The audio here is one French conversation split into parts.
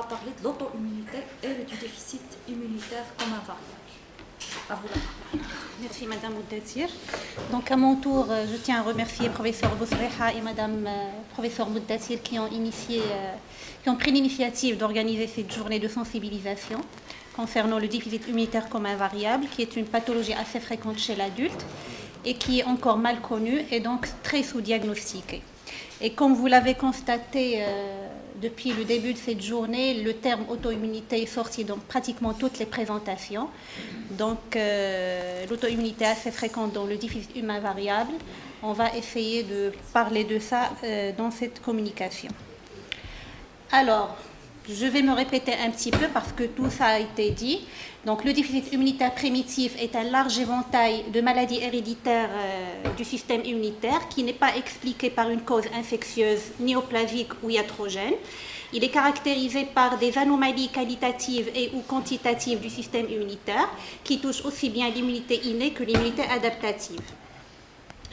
va parler de l'auto-immunité et du déficit immunitaire comme un variable. À vous la parole. Merci Madame Mouddassir. Donc à mon tour, je tiens à remercier professeur Boussreha et Madame professeur Mouddassir qui ont pris l'initiative d'organiser cette journée de sensibilisation concernant le déficit immunitaire comme un variable, qui est une pathologie assez fréquente chez l'adulte et qui est encore mal connue et donc très sous-diagnostiquée. Et comme vous l'avez constaté depuis le début de cette journée, le terme auto-immunité est sorti dans pratiquement toutes les présentations. Donc l'auto-immunité est assez fréquente dans le déficit humain variable. On va essayer de parler de ça dans cette communication. Alors, je vais me répéter un petit peu parce que tout ça a été dit. Donc, le déficit immunitaire primitif est un large éventail de maladies héréditaires du système immunitaire qui n'est pas expliqué par une cause infectieuse, néoplasique ou iatrogène. Il est caractérisé par des anomalies qualitatives et ou quantitatives du système immunitaire qui touchent aussi bien l'immunité innée que l'immunité adaptative.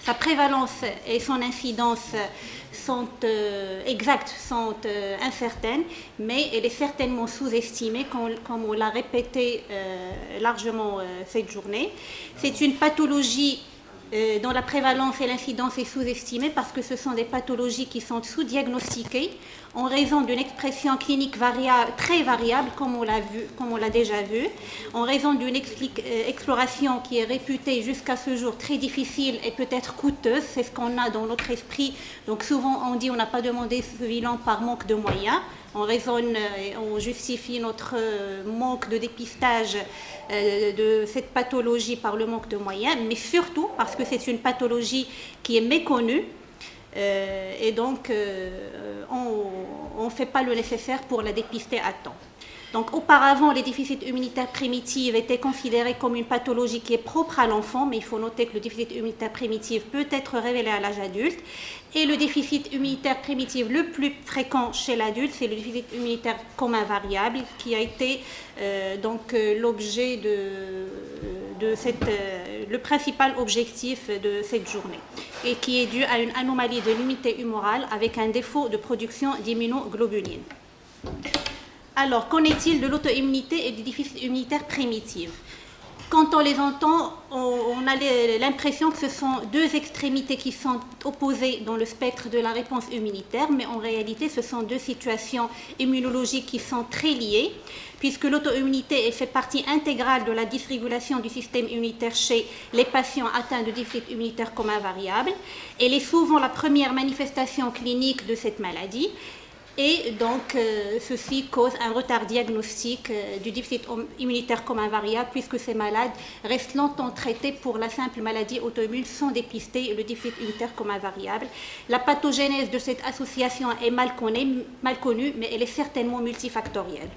Sa prévalence et son incidence sont exactes, sont incertaines, mais elle est certainement sous-estimée, comme on l'a répété largement cette journée. C'est une pathologie dont la prévalence et l'incidence est sous-estimée parce que ce sont des pathologies qui sont sous-diagnostiquées en raison d'une expression clinique très variable, comme on l'a déjà vu, en raison d'une exploration qui est réputée jusqu'à ce jour très difficile et peut-être coûteuse. C'est ce qu'on a dans notre esprit. Donc souvent on dit on n'a pas demandé ce bilan par manque de moyens. On raisonne, on justifie notre manque de dépistage de cette pathologie par le manque de moyens, mais surtout parce que c'est une pathologie qui est méconnue et donc on ne fait pas le nécessaire pour la dépister à temps. Donc auparavant, les déficits immunitaires primitifs étaient considérés comme une pathologie qui est propre à l'enfant, mais il faut noter que le déficit immunitaire primitif peut être révélé à l'âge adulte. Et le déficit immunitaire primitif le plus fréquent chez l'adulte, c'est le déficit immunitaire commun variable, qui a été l'objet le principal objectif de cette journée, et qui est dû à une anomalie de l'immunité humorale avec un défaut de production d'immunoglobulines. Alors, qu'en est-il de l'auto-immunité et du déficit immunitaire primitif? Quand on les entend, on a l'impression que ce sont deux extrémités qui sont opposées dans le spectre de la réponse immunitaire, mais en réalité, ce sont deux situations immunologiques qui sont très liées, puisque l'auto-immunité fait partie intégrale de la dysrégulation du système immunitaire chez les patients atteints de déficit immunitaire commun variable. Elle est souvent la première manifestation clinique de cette maladie. Et donc, ceci cause un retard diagnostique du déficit immunitaire commun variable, puisque ces malades restent longtemps traités pour la simple maladie auto-immune sans dépister le déficit immunitaire commun variable. La pathogénèse de cette association est mal connue, mais elle est certainement multifactorielle.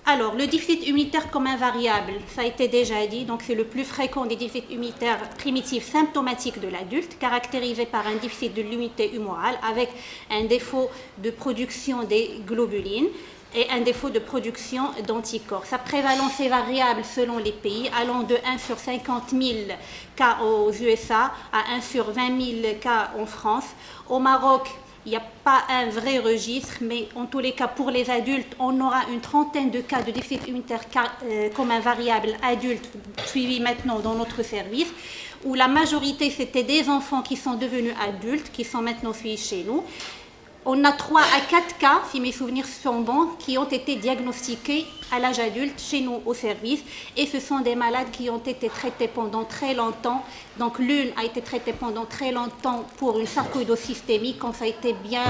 Alors, le déficit immunitaire commun variable, ça a été déjà dit, donc c'est le plus fréquent des déficits immunitaires primitifs symptomatiques de l'adulte, caractérisé par un déficit de l'immunité humorale avec un défaut de production des globulines et un défaut de production d'anticorps. Sa prévalence est variable selon les pays, allant de 1 sur 50 000 cas aux USA à 1 sur 20 000 cas en France. Au Maroc, il n'y a pas un vrai registre, mais en tous les cas, pour les adultes, on aura une trentaine de cas de déficit immunitaire commun variable adulte suivis maintenant dans notre service, où la majorité, c'était des enfants qui sont devenus adultes, qui sont maintenant suivis chez nous. On a 3 à 4 cas, si mes souvenirs sont bons, qui ont été diagnostiqués à l'âge adulte chez nous au service. Et ce sont des malades qui ont été traités pendant très longtemps. Donc l'une a été traitée pendant très longtemps pour une sarcoïdose systémique, comme ça a été bien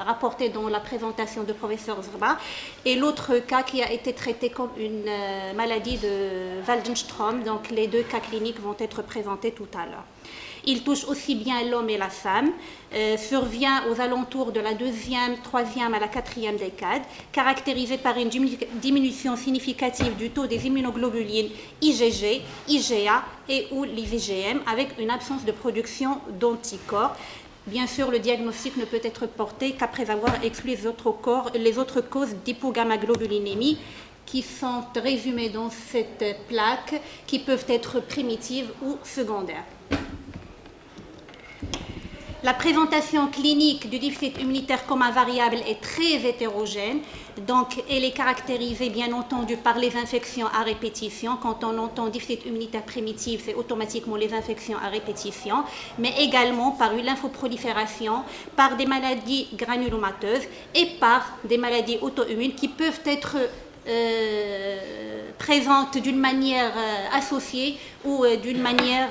rapporté dans la présentation de professeur Zerba. Et l'autre cas qui a été traité comme une maladie de Waldenstrom. Donc les deux cas cliniques vont être présentés tout à l'heure. Il touche aussi bien l'homme et la femme, survient aux alentours de la 2e, 3e à la 4e décade, caractérisé par une diminution significative du taux des immunoglobulines IgG, IgA et ou l'IgM, avec une absence de production d'anticorps. Bien sûr, le diagnostic ne peut être porté qu'après avoir exclu les autres causes d'hypogammaglobulinémie qui sont résumées dans cette plaque, qui peuvent être primitives ou secondaires. La présentation clinique du déficit immunitaire comme invariable est très hétérogène. Donc, elle est caractérisée, bien entendu, par les infections à répétition. Quand on entend déficit immunitaire primitif, c'est automatiquement les infections à répétition, mais également par une lymphoprolifération, par des maladies granulomateuses et par des maladies auto-immunes qui peuvent être présentes d'une manière associée ou d'une manière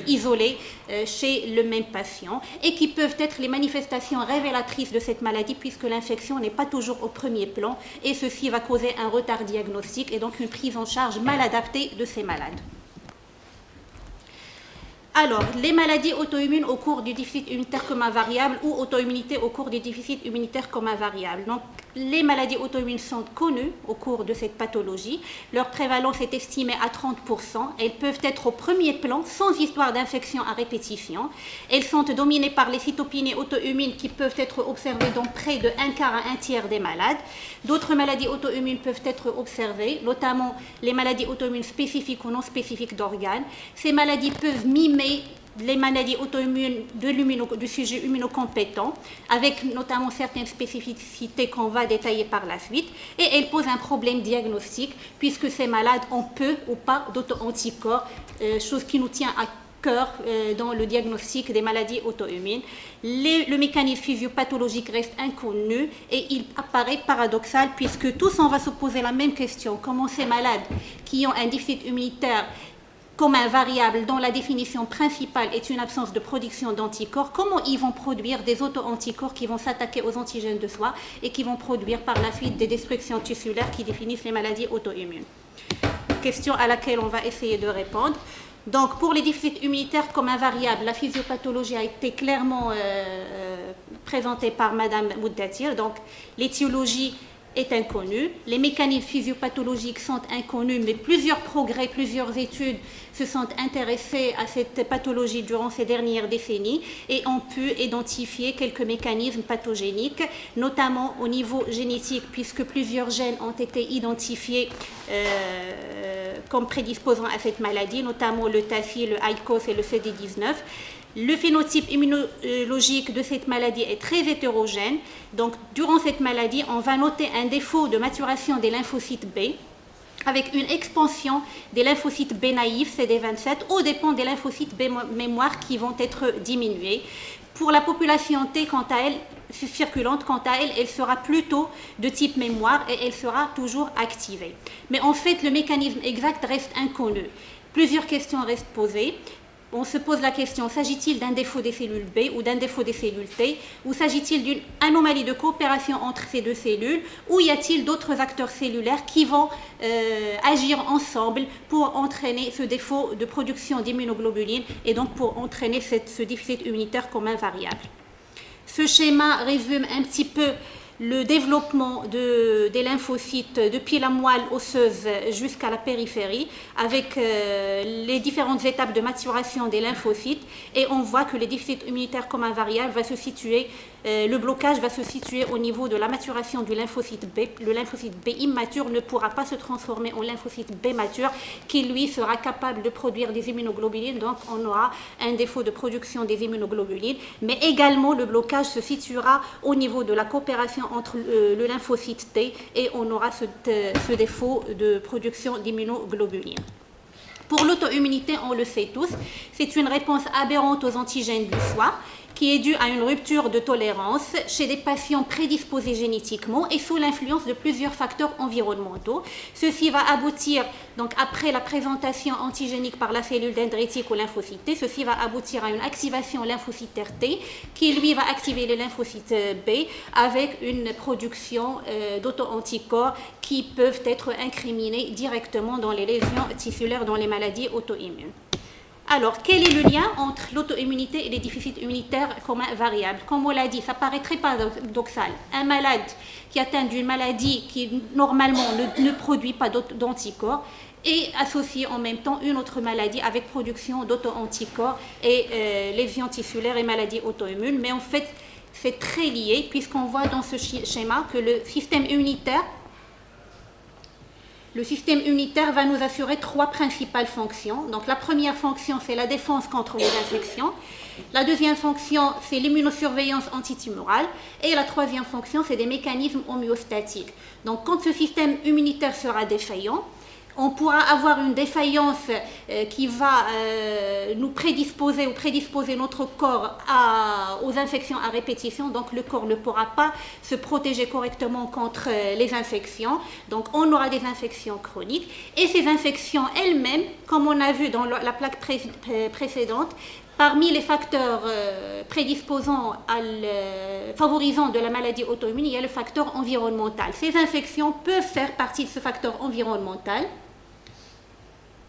isolée chez le même patient et qui peuvent être les manifestations révélatrices de cette maladie puisque l'infection n'est pas toujours au premier plan et ceci va causer un retard diagnostique et donc une prise en charge mal adaptée de ces malades. Alors, les maladies auto-immunes au cours du déficit immunitaire comme invariable ou auto-immunité au cours du déficit immunitaire comme invariable. Donc, les maladies auto-immunes sont connues au cours de cette pathologie. Leur prévalence est estimée à 30%. Elles peuvent être au premier plan sans histoire d'infection à répétition. Elles sont dominées par les cytopénies auto-immunes qui peuvent être observées dans près de 1/4 à 1/3 des malades. D'autres maladies auto-immunes peuvent être observées, notamment les maladies auto-immunes spécifiques ou non spécifiques d'organes. Ces maladies peuvent mimer les maladies auto-immunes du sujet immunocompétent, avec notamment certaines spécificités qu'on va détailler par la suite, et elles posent un problème diagnostique, puisque ces malades ont peu ou pas d'auto-anticorps, chose qui nous tient à cœur dans le diagnostic des maladies auto-immunes. Le mécanisme physiopathologique reste inconnu et il apparaît paradoxal, puisque tous on va se poser la même question: comment ces malades qui ont un déficit immunitaire comme un variable dont la définition principale est une absence de production d'anticorps, comment ils vont produire des auto-anticorps qui vont s'attaquer aux antigènes de soi et qui vont produire par la suite des destructions tissulaires qui définissent les maladies auto-immunes? Question à laquelle on va essayer de répondre. Donc, pour les déficits immunitaires comme invariables, la physiopathologie a été clairement présentée par Madame Mouddatir. Donc, l'étiologie est inconnue, les mécanismes physiopathologiques sont inconnus, mais plusieurs progrès, plusieurs études se sont intéressées à cette pathologie durant ces dernières décennies et ont pu identifier quelques mécanismes pathogéniques, notamment au niveau génétique, puisque plusieurs gènes ont été identifiés comme prédisposant à cette maladie, notamment le TAFI, le ICOS et le CD19. Le phénotype immunologique de cette maladie est très hétérogène. Donc, durant cette maladie, on va noter un défaut de maturation des lymphocytes B, avec une expansion des lymphocytes B naïfs, CD27, aux dépens des lymphocytes B mémoire qui vont être diminués. Pour la population T, quant à elle, circulante, quant à elle, elle sera plutôt de type mémoire et elle sera toujours activée. Mais en fait, le mécanisme exact reste inconnu. Plusieurs questions restent posées. On se pose la question, s'agit-il d'un défaut des cellules B ou d'un défaut des cellules T, ou s'agit-il d'une anomalie de coopération entre ces deux cellules, ou y a-t-il d'autres acteurs cellulaires qui vont agir ensemble pour entraîner ce défaut de production d'immunoglobulines et donc pour entraîner ce déficit immunitaire comme invariable. Ce schéma résume un petit peu le développement des lymphocytes depuis la moelle osseuse jusqu'à la périphérie, avec les différentes étapes de maturation des lymphocytes, et on voit que le déficit immunitaire comme invariable va se situer, le blocage va se situer au niveau de la maturation du lymphocyte B. Le lymphocyte B immature ne pourra pas se transformer en lymphocyte B mature, qui lui sera capable de produire des immunoglobulines, donc on aura un défaut de production des immunoglobulines, mais également le blocage se situera au niveau de la coopération entre le lymphocyte T et on aura ce défaut de production d'immunoglobulines. Pour l'auto-immunité, on le sait tous, c'est une réponse aberrante aux antigènes du foie qui est due à une rupture de tolérance chez des patients prédisposés génétiquement et sous l'influence de plusieurs facteurs environnementaux. Ceci va aboutir, donc après la présentation antigénique par la cellule dendritique ou lymphocyte T, ceci va aboutir à une activation lymphocytaire T qui lui va activer les lymphocytes B avec une production d'auto-anticorps qui peuvent être incriminés directement dans les lésions tissulaires dans les maladies auto-immunes. Alors, quel est le lien entre l'auto-immunité et les déficits immunitaires comme variables? Comme on l'a dit, ça paraît très paradoxal. Un malade qui atteint d'une maladie qui normalement ne produit pas d'anticorps et associé en même temps une autre maladie avec production d'auto-anticorps et lésions tissulaires et maladies auto-immunes. Mais en fait, c'est très lié puisqu'on voit dans ce schéma que le système immunitaire le système immunitaire va nous assurer 3 principales fonctions. Donc la première fonction, c'est la défense contre les infections. La deuxième fonction, c'est l'immunosurveillance antitumorale. Et la troisième fonction, c'est des mécanismes homéostatiques. Donc quand ce système immunitaire sera défaillant, on pourra avoir une défaillance qui va nous prédisposer ou prédisposer notre corps aux infections à répétition. Donc le corps ne pourra pas se protéger correctement contre les infections. Donc on aura des infections chroniques. Et ces infections elles-mêmes, comme on a vu dans la plaque précédente, parmi les facteurs prédisposants favorisant de la maladie auto-immune, il y a le facteur environnemental. Ces infections peuvent faire partie de ce facteur environnemental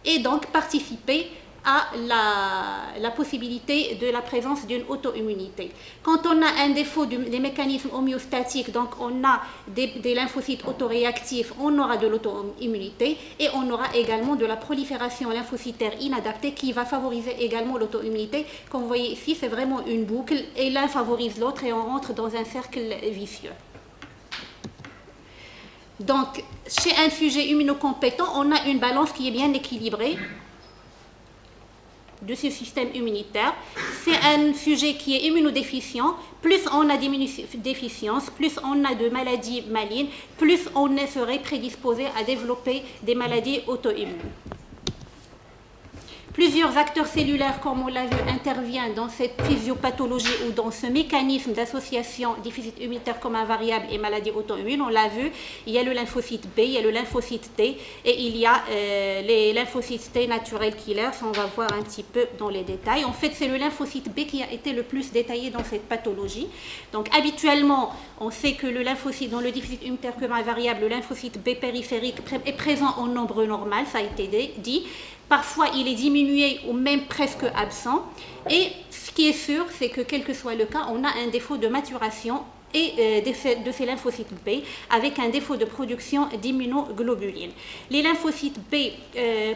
et donc participer à la possibilité de la présence d'une auto-immunité. Quand on a un défaut des mécanismes homéostatiques, donc on a des lymphocytes autoréactifs, on aura de l'auto-immunité et on aura également de la prolifération lymphocytaire inadaptée qui va favoriser également l'auto-immunité. Comme vous voyez ici, c'est vraiment une boucle et l'un favorise l'autre et on rentre dans un cercle vicieux. Donc, chez un sujet immunocompétent, on a une balance qui est bien équilibrée de ce système immunitaire. C'est un sujet qui est immunodéficient. Plus on a d'immunodéficience, plus on a de maladies malignes, plus on serait prédisposé à développer des maladies auto-immunes. Plusieurs acteurs cellulaires, comme on l'a vu, interviennent dans cette physiopathologie ou dans ce mécanisme d'association déficit immunitaire commun variable et maladie auto-immune. On l'a vu, il y a le lymphocyte B, il y a le lymphocyte T et il y a les lymphocytes T naturels killers. On va voir un petit peu dans les détails. En fait, c'est le lymphocyte B qui a été le plus détaillé dans cette pathologie. Donc, habituellement, on sait que le lymphocyte dans le déficit immunitaire commun variable, le lymphocyte B périphérique est présent en nombre normal, ça a été dit. Parfois, il est diminué ou même presque absent. Et ce qui est sûr, c'est que quel que soit le cas, on a un défaut de maturation et de ces lymphocytes B avec un défaut de production d'immunoglobulines. Les lymphocytes B,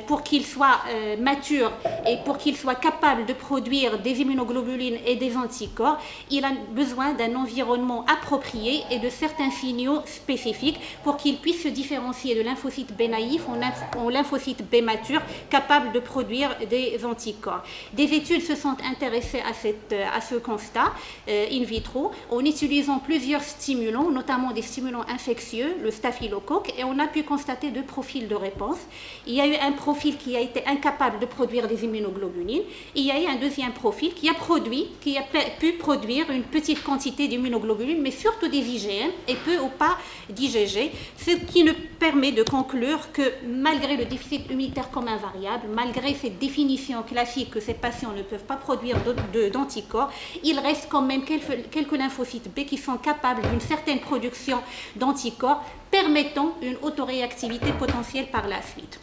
pour qu'ils soient matures et pour qu'ils soient capables de produire des immunoglobulines et des anticorps, il a besoin d'un environnement approprié et de certains signaux spécifiques pour qu'ils puissent se différencier de lymphocytes B naïfs en lymphocytes B matures capables de produire des anticorps. Des études se sont intéressées à ce constat in vitro en utilisant plusieurs stimulants, notamment des stimulants infectieux, le staphylocoque, et on a pu constater 2 profils de réponse. Il y a eu un profil qui a été incapable de produire des immunoglobulines. Il y a eu un deuxième profil qui a pu produire une petite quantité d'immunoglobulines, mais surtout des IgM et peu ou pas d'IgG, ce qui nous permet de conclure que malgré le déficit immunitaire commun variable, malgré cette définition classique que ces patients ne peuvent pas produire d'anticorps, il reste quand même quelques lymphocytes B qui sont capables d'une certaine production d'anticorps permettant une autoréactivité potentielle par la suite.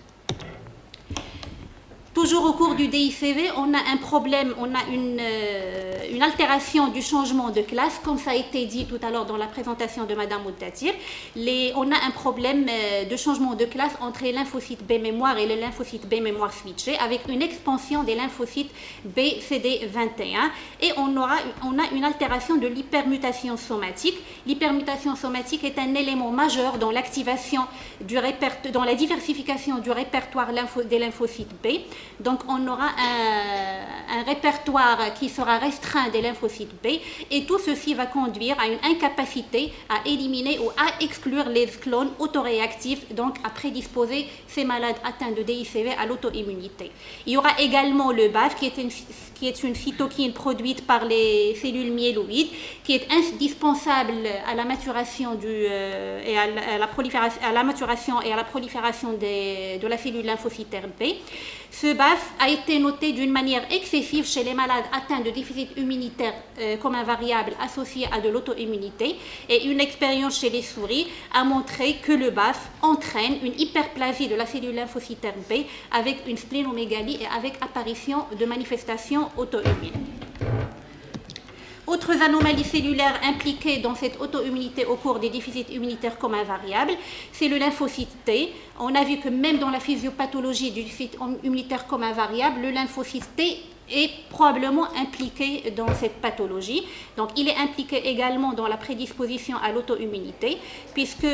Toujours au cours du DICV, on a un problème, on a une altération du changement de classe, comme ça a été dit tout à l'heure dans la présentation de Madame Moutatir. On a un problème de changement de classe entre les lymphocytes B mémoire et les lymphocytes B mémoire switchés, avec une expansion des lymphocytes B CD21, et on a une altération de l'hypermutation somatique. L'hypermutation somatique est un élément majeur dans l'activation dans la diversification du répertoire des lymphocytes B. Donc, on aura un répertoire qui sera restreint des lymphocytes B et tout ceci va conduire à une incapacité à éliminer ou à exclure les clones autoréactifs, donc à prédisposer ces malades atteints de DICV à l'auto-immunité. Il y aura également le BAF qui est une cytokine produite par les cellules myéloïdes qui est indispensable à la maturation et à la prolifération de la cellule lymphocytaire B. Ce BAF a été noté d'une manière excessive chez les malades atteints de déficit immunitaire commun variable associé à de l'auto-immunité, et une expérience chez les souris a montré que le BAF entraîne une hyperplasie de la cellule lymphocytaire B avec une splénomégalie et avec apparition de manifestations auto-immunes. Autres anomalies cellulaires impliquées dans cette auto-immunité au cours des déficits immunitaires communs variables, c'est le lymphocyte T. On a vu que même dans la physiopathologie du déficit immunitaire commun variable, le lymphocyte T est probablement impliqué dans cette pathologie. Donc, il est impliqué également dans la prédisposition à l'auto-immunité, puisque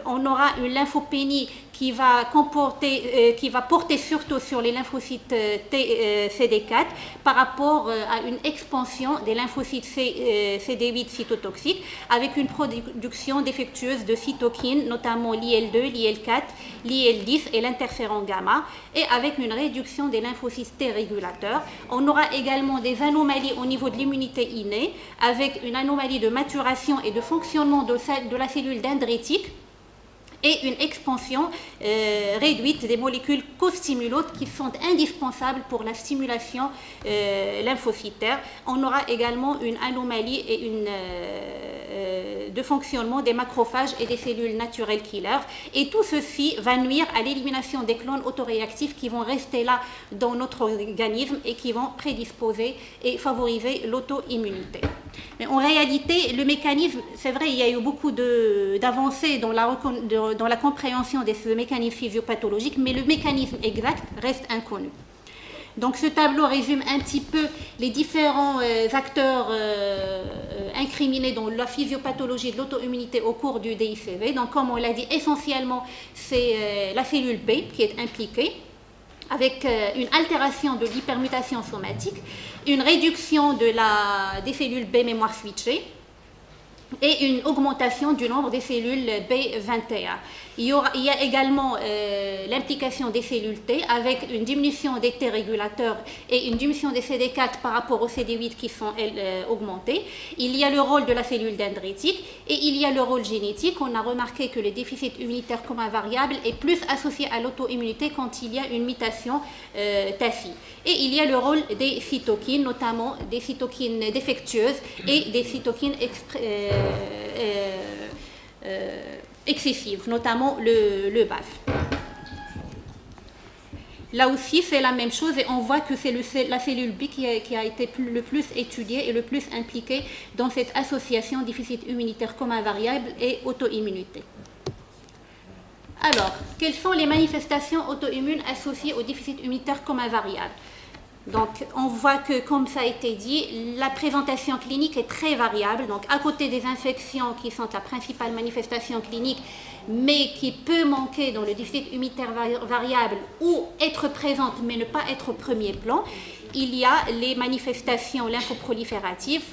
on aura une lymphopénie qui va porter surtout sur les lymphocytes CD4 par rapport à une expansion des lymphocytes CD8 cytotoxiques avec une production défectueuse de cytokines, notamment l'IL2, l'IL4, l'IL10 et l'interféron gamma, et avec une réduction des lymphocytes T régulateurs. On aura également des anomalies au niveau de l'immunité innée, avec une anomalie de maturation et de fonctionnement de la cellule dendritique, et une expansion réduite des molécules co-stimulantes qui sont indispensables pour la stimulation lymphocytaire. On aura également une anomalie de fonctionnement des macrophages et des cellules naturelles killers. Et tout ceci va nuire à l'élimination des clones autoréactifs qui vont rester là dans notre organisme et qui vont prédisposer et favoriser l'auto-immunité. Mais en réalité, le mécanisme, c'est vrai, il y a eu beaucoup d'avancées dans la compréhension de ce mécanisme physiopathologique, mais le mécanisme exact reste inconnu. Donc ce tableau résume un petit peu les différents acteurs incriminés dans la physiopathologie de l'auto-immunité au cours du DICV. Donc comme on l'a dit, essentiellement c'est la cellule B qui est impliquée, avec une altération de l'hypermutation somatique, une réduction des cellules B mémoire switchées et une augmentation du nombre des cellules B21. Il y a également l'implication des cellules T avec une diminution des T régulateurs et une diminution des CD4 par rapport aux CD8 qui sont augmentés. Il y a le rôle de la cellule dendritique et il y a le rôle génétique. On a remarqué que le déficit immunitaire commun variable est plus associé à l'auto-immunité quand il y a une mutation TACI. Et il y a le rôle des cytokines, notamment des cytokines défectueuses et des cytokines excessives, notamment le BAF. Là aussi, c'est la même chose et on voit que c'est la cellule B qui a été le plus étudiée et le plus impliquée dans cette association déficit immunitaire commun variable et auto-immunité. Alors, quelles sont les manifestations auto-immunes associées au déficit immunitaire commun variable? Donc, on voit que, comme ça a été dit, la présentation clinique est très variable. Donc, à côté des infections qui sont la principale manifestation clinique, mais qui peut manquer dans le déficit immunitaire variable ou être présente mais ne pas être au premier plan, il y a les manifestations lymphoprolifératives,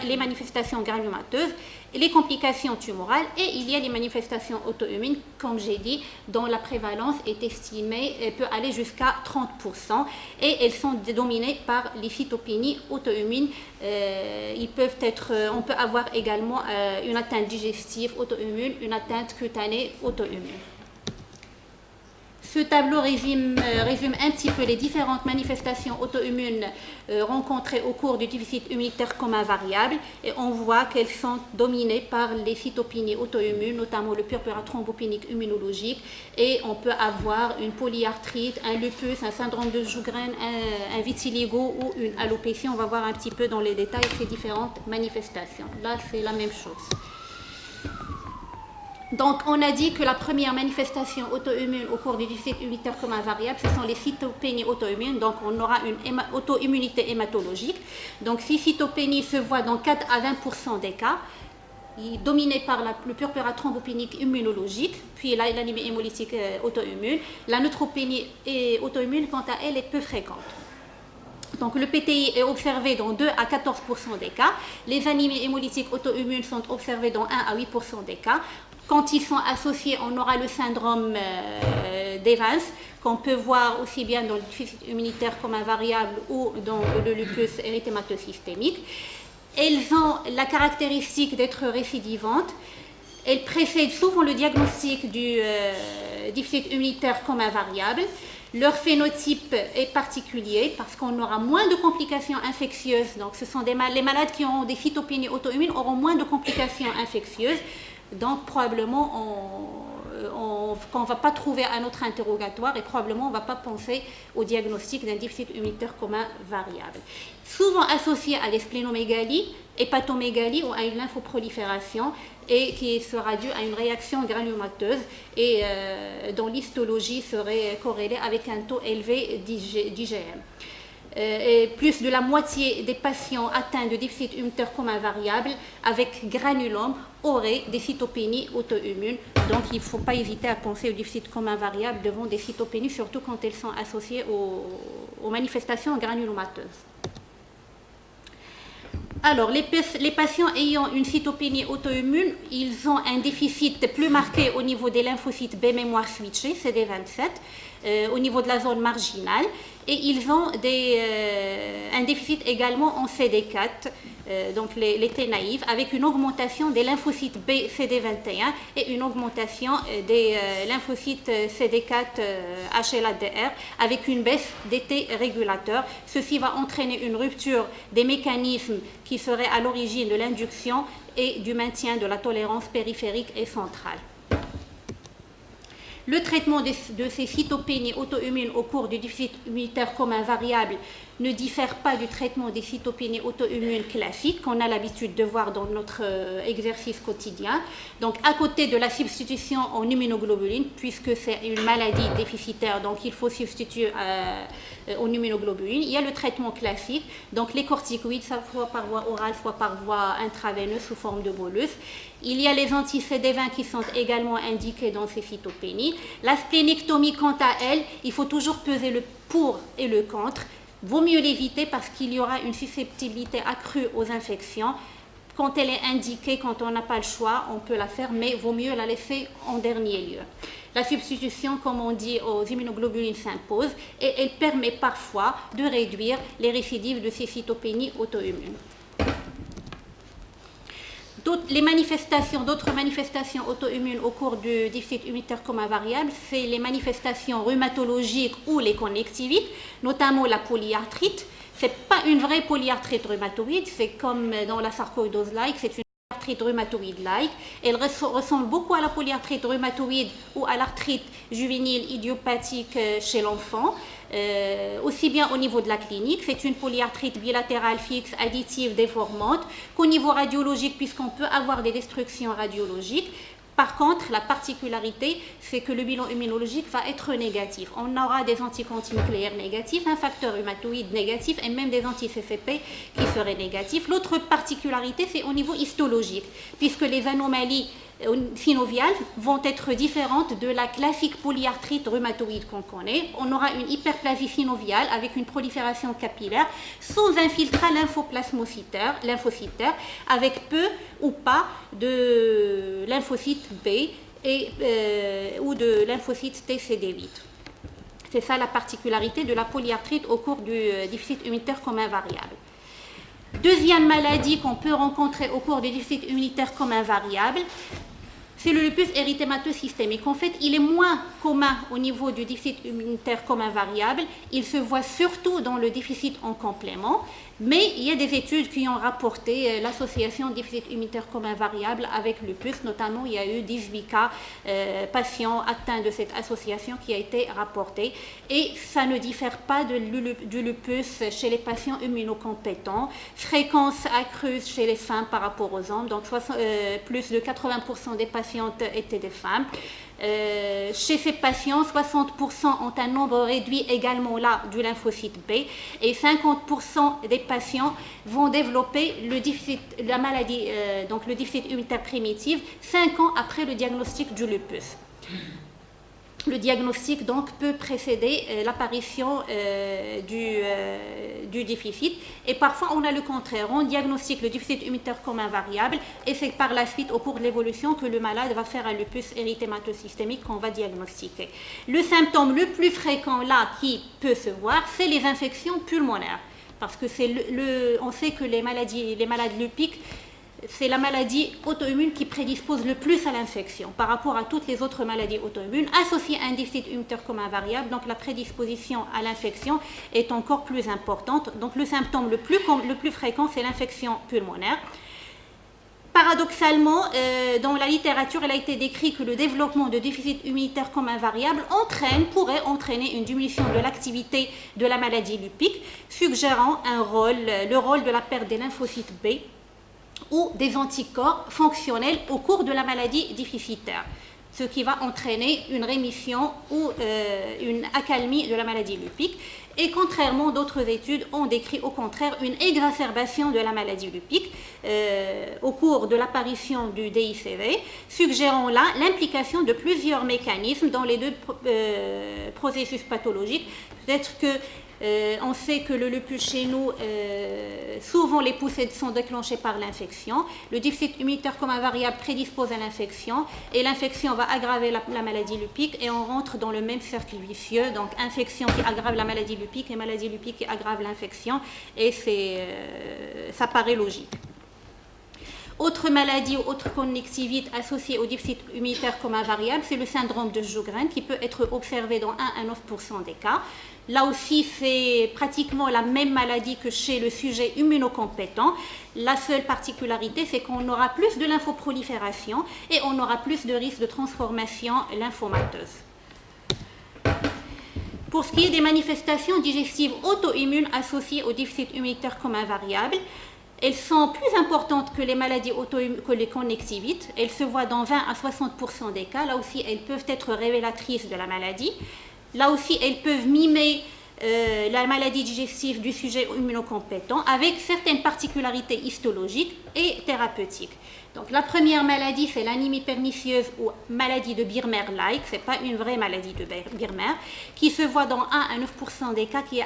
les manifestations granulomateuses, les complications tumorales et il y a les manifestations auto-immunes, comme j'ai dit, dont la prévalence est estimée, peut aller jusqu'à 30% et elles sont dominées par les cytopénies auto-immunes. On peut avoir également une atteinte digestive auto-immune, une atteinte cutanée auto-immune. Ce tableau résume un petit peu les différentes manifestations auto-immunes rencontrées au cours du déficit immunitaire commun variable et on voit qu'elles sont dominées par les cytopénies auto-immunes, notamment le purpura thrombopénique immunologique et on peut avoir une polyarthrite, un lupus, un syndrome de Sjögren, un vitiligo ou une alopécie. On va voir un petit peu dans les détails ces différentes manifestations. Là, c'est la même chose. Donc, on a dit que la première manifestation auto-immune au cours du déficit immunitaire commun variable, ce sont les cytopénies auto-immunes. Donc, on aura une auto-immunité hématologique. Donc, ces cytopénies se voient dans 4 à 20% des cas, dominées par le purpura thrombopénique immunologique, puis l'anémie hémolytique auto-immune. La neutropénie auto-immune, quant à elle, est peu fréquente. Donc, le PTI est observé dans 2 à 14% des cas. Les anémies hémolytiques auto-immunes sont observées dans 1 à 8% des cas. Quand ils sont associés, on aura le syndrome d'Evans, qu'on peut voir aussi bien dans le déficit immunitaire commun variable ou dans le lupus érythémateux systémique. Elles ont la caractéristique d'être récidivantes. Elles précèdent souvent le diagnostic du déficit immunitaire commun variable. Leur phénotype est particulier parce qu'on aura moins de complications infectieuses. Donc, ce sont les malades qui ont des cytopénies auto-immunes auront moins de complications infectieuses. Donc, probablement, qu'on ne va pas trouver un autre interrogatoire et probablement on ne va pas penser au diagnostic d'un déficit immunitaire commun variable. Souvent associé à des splénomégalies, hépatomégalie ou à une lymphoprolifération et qui sera due à une réaction granulomateuse et dont l'histologie serait corrélée avec un taux élevé d'IgM. et plus de la moitié des patients atteints de déficit immunitaire commun variable avec granulome auraient des cytopénies auto-immunes. Donc il ne faut pas hésiter à penser au déficit commun variable devant des cytopénies, surtout quand elles sont associées aux manifestations granulomateuses. Alors, les patients ayant une cytopénie auto-immune, ils ont un déficit plus marqué au niveau des lymphocytes B mémoire switchés, CD27, au niveau de la zone marginale, et ils ont un déficit également en CD4, donc les T naïfs, avec une augmentation des lymphocytes B CD21 et une augmentation des lymphocytes CD4 HLA-DR avec une baisse des T régulateurs. Ceci va entraîner une rupture des mécanismes qui seraient à l'origine de l'induction et du maintien de la tolérance périphérique et centrale. Le traitement de ces cytopénies auto-immunes au cours du déficit immunitaire commun variable ne diffère pas du traitement des cytopénies auto-immunes classiques qu'on a l'habitude de voir dans notre exercice quotidien. Donc, à côté de la substitution en immunoglobuline, puisque c'est une maladie déficitaire, donc il faut substituer en immunoglobuline, il y a le traitement classique, donc les corticoïdes, soit par voie orale, soit par voie intraveineuse sous forme de bolus. Il y a les anti-CD20 qui sont également indiqués dans ces cytopénies. La splénectomie, quant à elle, il faut toujours peser le pour et le contre. Vaut mieux l'éviter parce qu'il y aura une susceptibilité accrue aux infections. Quand elle est indiquée, quand on n'a pas le choix, on peut la faire, mais vaut mieux la laisser en dernier lieu. La substitution, comme on dit, aux immunoglobulines s'impose et elle permet parfois de réduire les récidives de ces cytopénies auto-immunes. D'autres manifestations auto-immunes au cours du déficit immunitaire commun variable, c'est les manifestations rhumatologiques ou les conjectivites, notamment la polyarthrite. Ce n'est pas une vraie polyarthrite rhumatoïde, c'est comme dans la sarcoïdose-like, c'est une polyarthrite rhumatoïde-like. Elle ressemble beaucoup à la polyarthrite rhumatoïde ou à l'arthrite juvénile idiopathique chez l'enfant. Aussi bien au niveau de la clinique, c'est une polyarthrite bilatérale fixe, additive, déformante, qu'au niveau radiologique, puisqu'on peut avoir des destructions radiologiques. Par contre, la particularité, c'est que le bilan immunologique va être négatif. On aura des anticorps nucléaires négatifs, un facteur rhumatoïde négatif et même des anti-CCP qui seraient négatifs. L'autre particularité, c'est au niveau histologique, puisque les anomalies synoviales vont être différentes de la classique polyarthrite rhumatoïde qu'on connaît. On aura une hyperplasie synoviale avec une prolifération capillaire sans infiltrat lymphocytaire, avec peu ou pas de lymphocytes B ou de lymphocytes TCD8. C'est ça la particularité de la polyarthrite au cours du déficit immunitaire commun variable. Deuxième maladie qu'on peut rencontrer au cours du déficit immunitaire commun variable, c'est le lupus érythémateux systémique. En fait, il est moins commun au niveau du déficit immunitaire commun variable. Il se voit surtout dans le déficit en complément. Mais il y a des études qui ont rapporté l'association déficit immunitaire commun variable avec lupus. Notamment, il y a eu 18 cas patients atteints de cette association qui a été rapportée. Et ça ne diffère pas du lupus chez les patients immunocompétents. Fréquence accrue chez les femmes par rapport aux hommes. Donc, plus de 80% des patientes étaient des femmes. Chez ces patients, 60% ont un nombre réduit également là du lymphocyte B et 50% des patients vont développer la maladie, donc le déficit immunitaire primitif, 5 ans après le diagnostic du lupus. Le diagnostic donc peut précéder l'apparition du déficit et parfois on a le contraire, on diagnostique le déficit immunitaire commun variable et c'est par la suite au cours de l'évolution que le malade va faire un lupus érythémateux systémique qu'on va diagnostiquer. Le symptôme le plus fréquent là qui peut se voir, c'est les infections pulmonaires parce que on sait que les malades lupiques, c'est la maladie auto-immune qui prédispose le plus à l'infection par rapport à toutes les autres maladies auto-immunes associées à un déficit immunitaire commun variable. Donc la prédisposition à l'infection est encore plus importante. Donc le symptôme le plus fréquent, c'est l'infection pulmonaire. Paradoxalement, dans la littérature, il a été décrit que le développement de déficit immunitaire commun variable pourrait entraîner une diminution de l'activité de la maladie lupique, suggérant le rôle de la perte des lymphocytes B ou des anticorps fonctionnels au cours de la maladie déficitaire. ce qui va entraîner une rémission ou une accalmie de la maladie lupique. Et contrairement, d'autres études ont décrit au contraire une exacerbation de la maladie lupique au cours de l'apparition du DICV, suggérant là l'implication de plusieurs mécanismes dans les deux processus pathologiques. Peut-être que on sait que le lupus chez nous, souvent les poussées sont déclenchées par l'infection. Le déficit immunitaire comme variable prédispose à l'infection et l'infection va aggraver la maladie lupique et on rentre dans le même cercle vicieux. Donc infection qui aggrave la maladie lupique et maladie lupique qui aggrave l'infection et ça paraît logique. Autre maladie ou autre connectivité associée au déficit immunitaire commun variable, c'est le syndrome de Sjögren qui peut être observé dans 1 à 9% des cas. Là aussi, c'est pratiquement la même maladie que chez le sujet immunocompétent. La seule particularité, c'est qu'on aura plus de lymphoprolifération et on aura plus de risque de transformation lymphomateuse. Pour ce qui est des manifestations digestives auto-immunes associées au déficit immunitaire commun variable, elles sont plus importantes que les maladies auto-immunes, que les conjonctivites. Elles se voient dans 20 à 60% des cas. Là aussi, elles peuvent être révélatrices de la maladie. Là aussi, elles peuvent mimer la maladie digestive du sujet immunocompétent avec certaines particularités histologiques et thérapeutiques. Donc, la première maladie, c'est l'anémie pernicieuse ou maladie de Birmer-like. Ce n'est pas une vraie maladie de Birmer, qui se voit dans 1 à 9% des cas, qui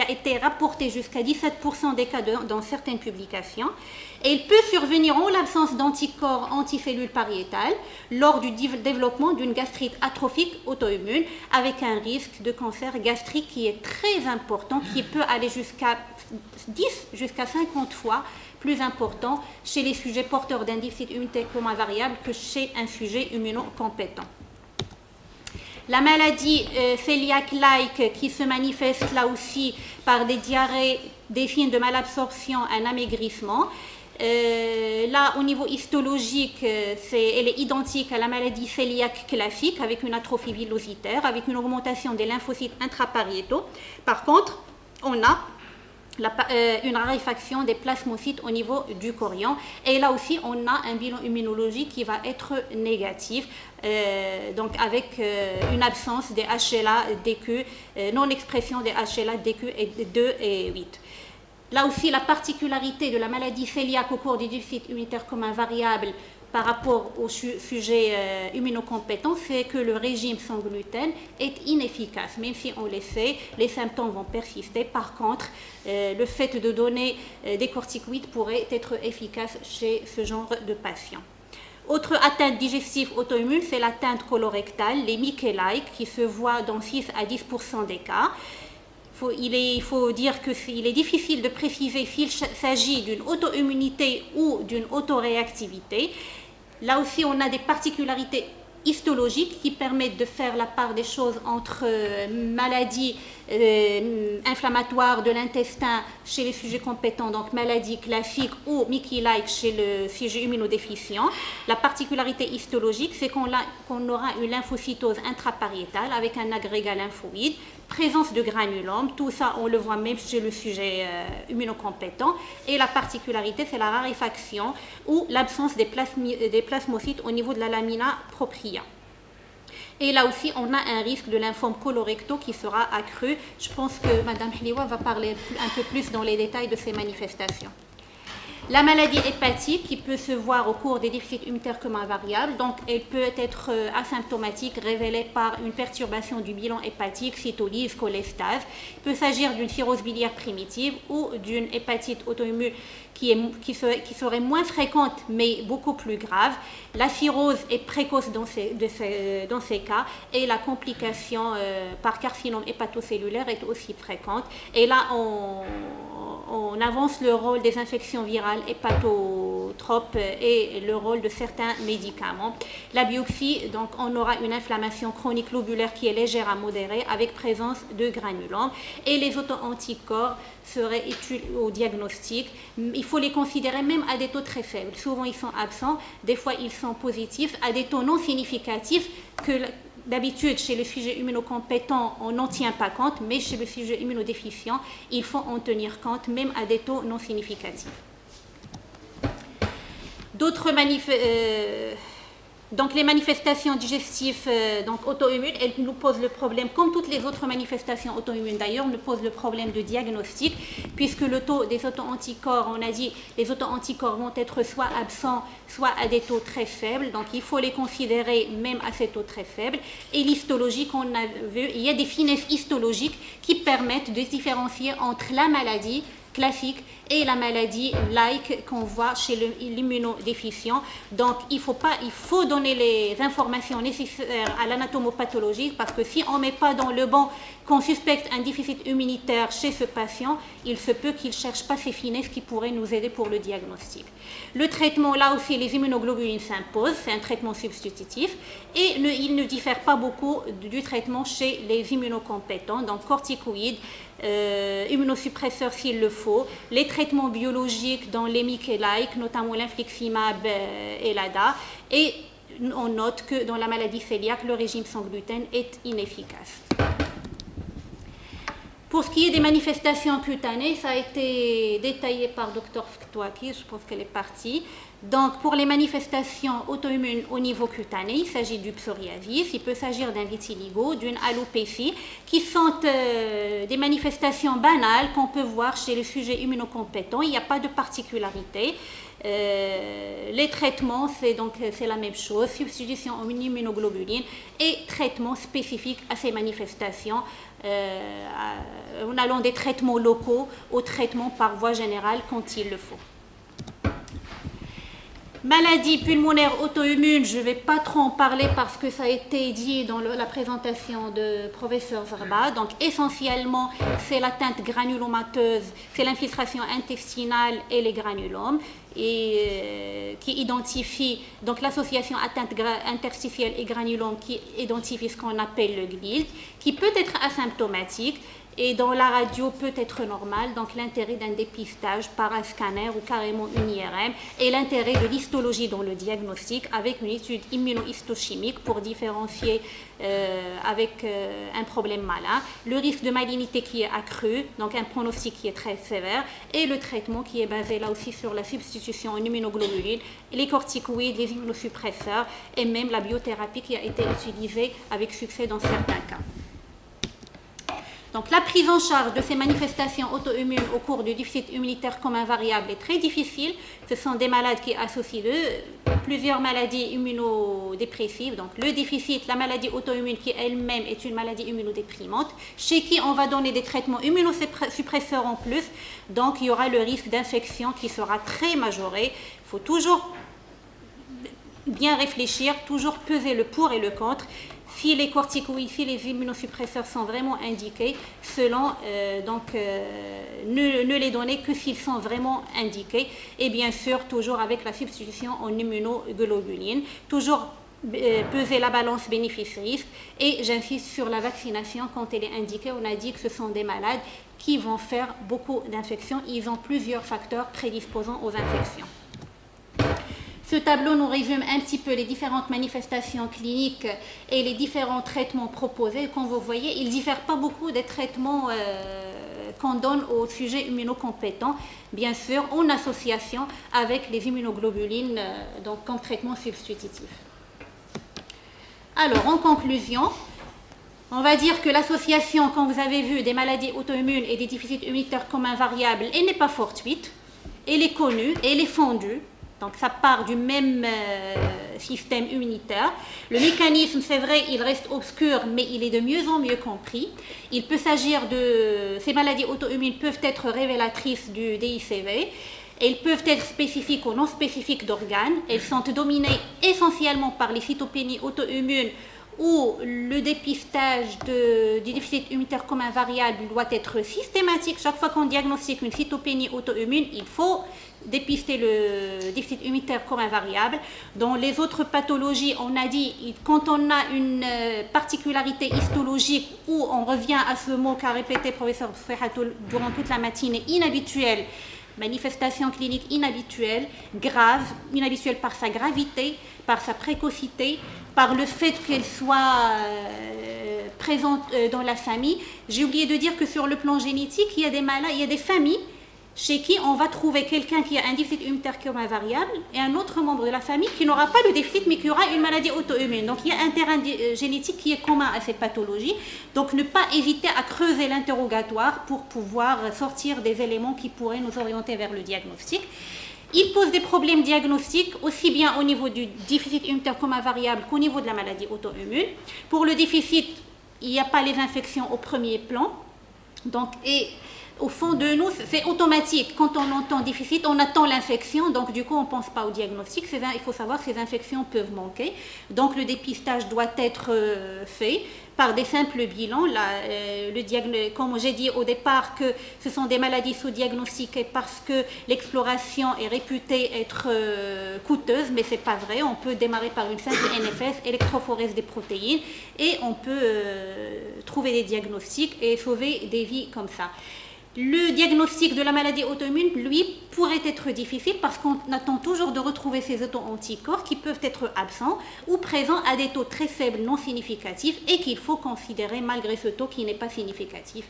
a été rapporté jusqu'à 17% des cas dans certaines publications. Et il peut survenir en l'absence d'anticorps anticellules pariétales lors du développement d'une gastrite atrophique auto-immune avec un risque de cancer gastrique qui est très important, qui peut aller jusqu'à 10 jusqu'à 50 fois plus important chez les sujets porteurs d'un déficit immunitaire commun variable que chez un sujet immunocompétent. La maladie cœliaque-like qui se manifeste là aussi par des diarrhées, des signes de malabsorption, un amaigrissement. Là, au niveau histologique, elle est identique à la maladie cœliaque classique avec une atrophie villositaire, avec une augmentation des lymphocytes intrapariétaux. Par contre, on a une raréfaction des plasmocytes au niveau du chorion. Et là aussi, on a un bilan immunologique qui va être négatif, donc avec une absence des HLA, DQ, non-expression des HLA, DQ et 2 et 8. Là aussi, la particularité de la maladie cœliaque au cours du déficit immunitaire commun variable par rapport au sujet immunocompétent, c'est que le régime sans gluten est inefficace. Même si on le sait, les symptômes vont persister. Par contre, le fait de donner des corticoïdes pourrait être efficace chez ce genre de patients. Autre atteinte digestive auto-immune, c'est l'atteinte colorectale, les Mickey-like, qui se voit dans 6 à 10% des cas. Il faut dire qu'il est difficile de préciser s'il s'agit d'une auto-immunité ou d'une autoréactivité. Là aussi, on a des particularités histologiques qui permettent de faire la part des choses entre maladies inflammatoires de l'intestin chez les sujets compétents, donc maladie classique ou Mickey-like chez le sujet immunodéficient. La particularité histologique, c'est qu'on aura une lymphocytose intrapariétale avec un agrégat lymphoïde, présence de granulomes, tout ça on le voit même chez le sujet immunocompétent. Et la particularité, c'est la raréfaction ou l'absence des plasmocytes au niveau de la lamina propria. Et là aussi, on a un risque de lymphome colorectal qui sera accru. Je pense que Mme Hliwa va parler un peu plus dans les détails de ces manifestations. La maladie hépatique qui peut se voir au cours des déficits immunitaires communs variables, donc elle peut être asymptomatique, révélée par une perturbation du bilan hépatique, cytolyse, cholestase. Il peut s'agir d'une cirrhose biliaire primitive ou d'une hépatite auto-immune qui serait moins fréquente mais beaucoup plus grave. La cirrhose est précoce dans ces cas et la complication par carcinome hépatocellulaire est aussi fréquente. Et là, on avance le rôle des infections virales hépatotropes et le rôle de certains médicaments. La biopsie, donc on aura une inflammation chronique lobulaire qui est légère à modérée avec présence de granulomes et les auto-anticorps seraient utiles au diagnostic. Il faut les considérer même à des taux très faibles. Souvent ils sont absents, des fois ils sont positifs à des taux non significatifs que d'habitude, chez les sujets immunocompétents, on n'en tient pas compte, mais chez les sujets immunodéficients, il faut en tenir compte, même à des taux non significatifs. D'autres Donc les manifestations digestives donc auto-immunes, elles nous posent le problème, comme toutes les autres manifestations auto-immunes d'ailleurs, nous posent le problème de diagnostic, puisque le taux des auto-anticorps, on a dit, les auto-anticorps vont être soit absents, soit à des taux très faibles, donc il faut les considérer même à ces taux très faibles. Et l'histologie qu'on a vu, il y a des finesses histologiques qui permettent de différencier entre la maladie classique et la maladie like qu'on voit chez l'immunodéficient. Donc il faut donner les informations nécessaires à l'anatomopathologie, parce que si on ne met pas dans le banc qu'on suspecte un déficit immunitaire chez ce patient, il se peut qu'il ne cherche pas ces finesses qui pourraient nous aider pour le diagnostic. Le traitement, là aussi, les immunoglobulines s'imposent, c'est un traitement substitutif, et il ne diffère pas beaucoup du traitement chez les immunocompétents, donc corticoïdes, immunosuppresseurs s'il le faut, les traitements biologiques dans les Mic-like, notamment l'infliximab et l'ADA, et on note que dans la maladie cœliaque, le régime sans gluten est inefficace. Pour ce qui est des manifestations cutanées, ça a été détaillé par Dr Ftouaki, je pense qu'elle est partie. Donc, pour les manifestations auto-immunes au niveau cutané, il s'agit du psoriasis, il peut s'agir d'un vitiligo, d'une alopécie, qui sont des manifestations banales qu'on peut voir chez les sujets immunocompétents. Il n'y a pas de particularité. Les traitements, c'est la même chose, substitution en immunoglobuline et traitement spécifique à ces manifestations, en allant des traitements locaux au traitement par voie générale quand il le faut. Maladie pulmonaire auto-immune, je ne vais pas trop en parler parce que ça a été dit dans la présentation de professeur Zarba. Donc essentiellement, c'est l'atteinte granulomateuse, c'est l'infiltration intestinale et les granulomes, et qui identifie donc l'association atteinte interstitielle et granulome qui identifie ce qu'on appelle le GLILT, qui peut être asymptomatique et dans la radio peut être normal, donc l'intérêt d'un dépistage par un scanner ou carrément une IRM, et l'intérêt de l'histologie dans le diagnostic avec une étude immunohistochimique pour différencier avec un problème malin, le risque de malignité qui est accru, donc un pronostic qui est très sévère, et le traitement qui est basé là aussi sur la substitution en immunoglobuline, les corticoïdes, les immunosuppresseurs et même la biothérapie qui a été utilisée avec succès dans certains cas. Donc la prise en charge de ces manifestations auto-immunes au cours du déficit immunitaire comme invariable est très difficile. Ce sont des malades qui associent plusieurs maladies immunodépressives. Donc le déficit, la maladie auto-immune qui elle-même est une maladie immunodéprimante, chez qui on va donner des traitements immunosuppresseurs en plus. Donc il y aura le risque d'infection qui sera très majoré. Il faut toujours bien réfléchir, toujours peser le pour et le contre. Si les corticoïdes, si les immunosuppresseurs sont vraiment indiqués, ne les donner que s'ils sont vraiment indiqués. Et bien sûr, toujours avec la substitution en immunoglobuline. Toujours peser la balance bénéfice-risque. Et j'insiste sur la vaccination quand elle est indiquée. On a dit que ce sont des malades qui vont faire beaucoup d'infections. Ils ont plusieurs facteurs prédisposants aux infections. Ce tableau nous résume un petit peu les différentes manifestations cliniques et les différents traitements proposés. Comme vous voyez, ils ne diffèrent pas beaucoup des traitements qu'on donne aux sujets immunocompétents, bien sûr, en association avec les immunoglobulines, donc comme traitement substitutif. Alors, en conclusion, on va dire que l'association, comme vous avez vu, des maladies auto-immunes et des déficits immunitaires comme invariables, elle n'est pas fortuite, elle est connue, elle est fondue. Donc ça part du même système immunitaire. Le mécanisme, c'est vrai, il reste obscur, mais il est de mieux en mieux compris. Il peut s'agir de... Ces maladies auto-immunes peuvent être révélatrices du DICV. Elles peuvent être spécifiques ou non spécifiques d'organes. Elles sont dominées essentiellement par les cytopénies auto-immunes où le dépistage du déficit immunitaire comme invariable doit être systématique. Chaque fois qu'on diagnostique une cytopénie auto-immune, il faut dépister le déficit immunitaire comme invariable. Dans les autres pathologies, on a dit, quand on a une particularité histologique où on revient à ce mot qu'a répété le professeur Fouhatoul durant toute la matinée, inhabituelle, manifestation clinique inhabituelle, grave, inhabituelle par sa gravité, par sa précocité, par le fait qu'elle soit présente dans la famille. J'ai oublié de dire que sur le plan génétique, il y a des familles chez qui on va trouver quelqu'un qui a un déficit immunitaire commun variable et un autre membre de la famille qui n'aura pas le déficit mais qui aura une maladie auto-immune. Donc il y a un terrain génétique qui est commun à ces pathologies. Donc ne pas hésiter à creuser l'interrogatoire pour pouvoir sortir des éléments qui pourraient nous orienter vers le diagnostic. Il pose des problèmes diagnostiques aussi bien au niveau du déficit immunitaire commun variable qu'au niveau de la maladie auto-immune. Pour le déficit, il n'y a pas les infections au premier plan. Donc, et au fond de nous, c'est automatique. Quand on entend déficit, on attend l'infection. Donc, du coup, on ne pense pas au diagnostic. Il faut savoir que ces infections peuvent manquer. Donc, le dépistage doit être fait par des simples bilans. Comme j'ai dit au départ, que ce sont des maladies sous-diagnostiquées parce que l'exploration est réputée être coûteuse, mais ce n'est pas vrai. On peut démarrer par une simple NFS, électrophorèse des protéines, et on peut trouver des diagnostics et sauver des vies comme ça. Le diagnostic de la maladie auto-immune, lui, pourrait être difficile parce qu'on attend toujours de retrouver ces auto-anticorps qui peuvent être absents ou présents à des taux très faibles non significatifs et qu'il faut considérer malgré ce taux qui n'est pas significatif.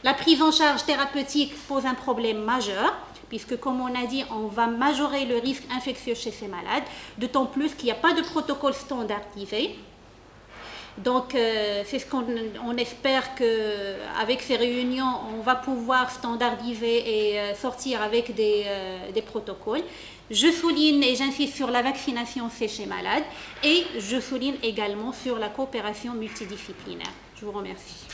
La prise en charge thérapeutique pose un problème majeur puisque, comme on a dit, on va majorer le risque infectieux chez ces malades, d'autant plus qu'il n'y a pas de protocole standardisé. Donc, c'est ce qu'on espère qu'avec ces réunions, on va pouvoir standardiser et sortir avec des protocoles. Je souligne et j'insiste sur la vaccination chez malades et je souligne également sur la coopération multidisciplinaire. Je vous remercie.